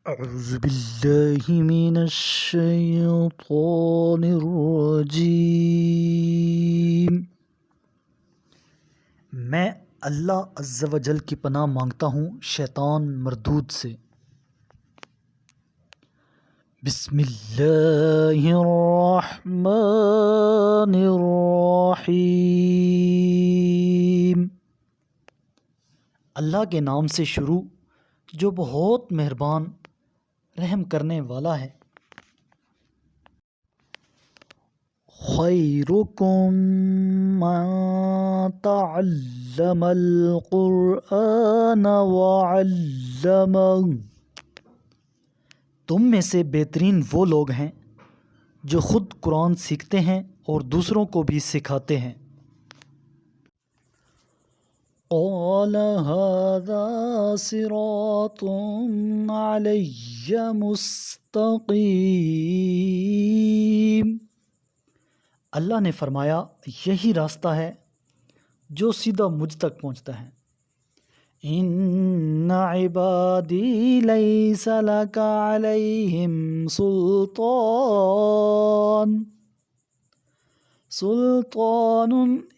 أعوذ بالله من الشيطان الرجیم۔ میں اللہ عز و جل کی پناہ مانگتا ہوں شیطان مردود سے۔ بسم اللہ الرحمن الرحیم۔ اللہ کے نام سے شروع جو بہت مہربان رحم کرنے والا ہے۔ خیرکم من تعلم القرآن وعلمہ، تم میں سے بہترین وہ لوگ ہیں جو خود قرآن سیکھتے ہیں اور دوسروں کو بھی سکھاتے ہیں۔ قال هذا صراط علی مستقیم، اللہ نے فرمایا یہی راستہ ہے جو سیدھا مجھ تک پہنچتا ہے۔ ان عبادی لیس لک علیہم سلطان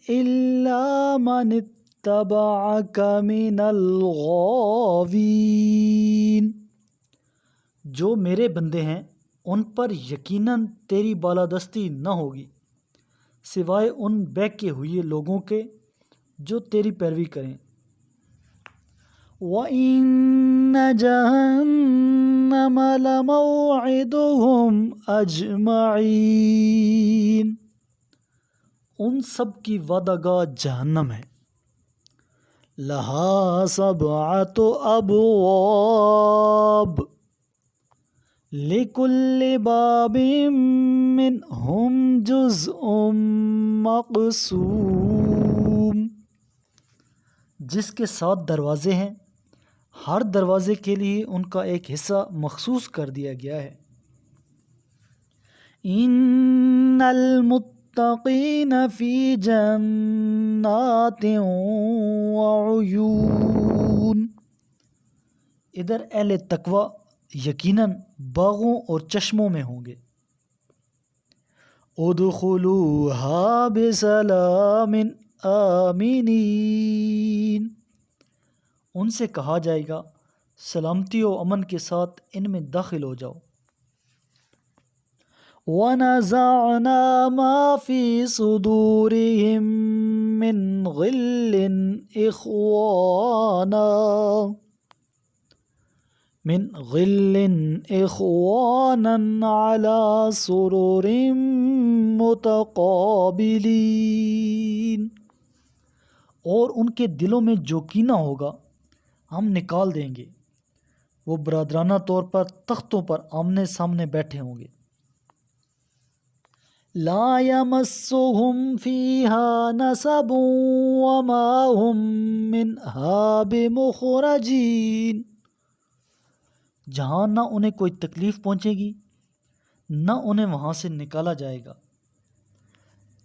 الا من اتبعک من الغاوین، جو میرے بندے ہیں ان پر یقیناً تیری بالادستی نہ ہوگی سوائے ان بہکے ہوئے لوگوں کے جو تیری پیروی کریں۔ وَإِنَّ جَهَنَّمَ لَمَوْعِدُهُمْ أَجْمَعِينَ، ان سب کی وعدہ گاہ جہنم ہے۔ لَهَا سَبْعَةُ أَبْوَابٍ لِكُلِّ بَابٍ مِّنْهُمْ جُزْءٌ مَّقْسُومٌ، جس کے 7 دروازے ہیں، ہر دروازے کے لیے ان کا ایک حصہ مخصوص کر دیا گیا ہے۔ ان المتقین فی جنات وعیون، ادھر اہل تقوی یقیناً باغوں اور چشموں میں ہوں گے۔ ادخلوها بسلام آمنین، ان سے کہا جائے گا سلامتی و امن کے ساتھ ان میں داخل ہو جاؤ۔ وَنَزَعْنَا مَا فِي صُدُورِهِم من غل اخوانا على سرر متقابلین، اور ان کے دلوں میں جو کینہ ہوگا ہم نکال دیں گے، وہ برادرانہ طور پر تختوں پر آمنے سامنے بیٹھے ہوں گے۔ لا يمسهم فيها نصب وما هم منها بمخرجین، جہاں نہ انہیں کوئی تکلیف پہنچے گی نہ انہیں وہاں سے نکالا جائے گا۔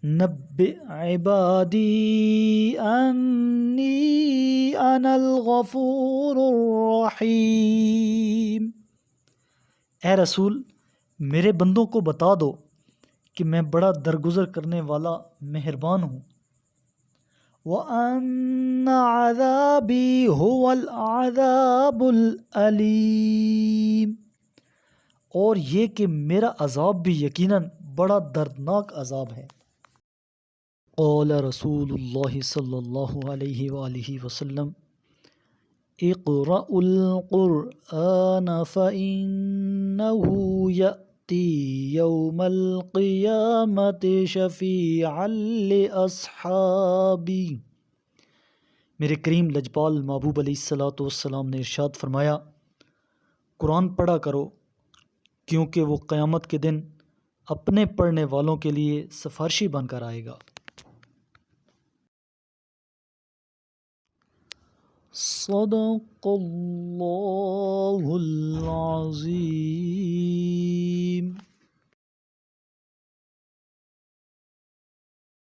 نبئ عبادی انی انا الغفور الرحیم، اے رسول میرے بندوں کو بتا دو کہ میں بڑا درگزر کرنے والا مہربان ہوں۔ وَأَنَّ عَذَابِي هُوَ الْعَذَابُ الْأَلِيمُ، اور یہ کہ میرا عذاب بھی یقیناً بڑا دردناک عذاب ہے۔ قال رسول اللہ صلی اللہ علیہ وآلہ وسلم اقرأوا القرآن فإنه يأتي يوم القیامة شفیعا لأصحابی، میرے کریم لجپال محبوب علیہ الصلوۃ والسلام نے ارشاد فرمایا قرآن پڑھا کرو کیونکہ وہ قیامت کے دن اپنے پڑھنے والوں کے لیے سفارشی بن کر آئے گا۔ صدق اللہ العظیم۔